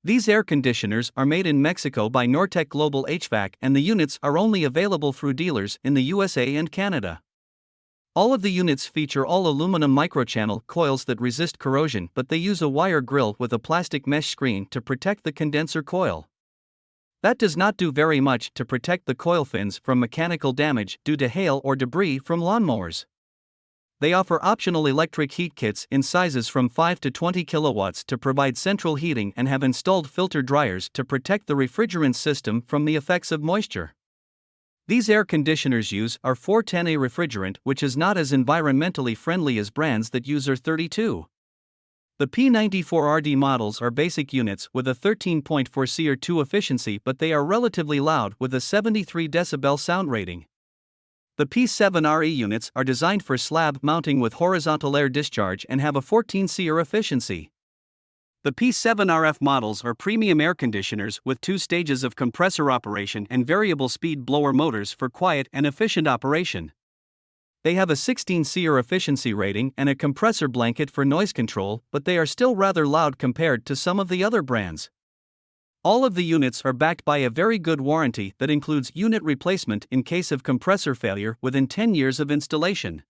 These air conditioners are made in Mexico by Nortec Global HVAC, and the units are only available through dealers in the USA and Canada. All of the units feature all aluminum microchannel coils that resist corrosion, but they use a wire grill with a plastic mesh screen to protect the condenser coil. That does not do very much to protect the coil fins from mechanical damage due to hail or debris from lawnmowers. They offer optional electric heat kits in sizes from 5 to 20 kilowatts to provide central heating and have installed filter dryers to protect the refrigerant system from the effects of moisture. These air conditioners use R410A refrigerant, which is not as environmentally friendly as brands that use R32. The P94RD models are basic units with a 13.4 CR2 efficiency, but they are relatively loud with a 73 decibel sound rating. The P7RE units are designed for slab mounting with horizontal air discharge and have a 14 CR efficiency. The P7RF models are premium air conditioners with 2 stages of compressor operation and variable speed blower motors for quiet and efficient operation. They have a 16 CR efficiency rating and a compressor blanket for noise control, but they are still rather loud compared to some of the other brands. All of the units are backed by a very good warranty that includes unit replacement in case of compressor failure within 10 years of installation.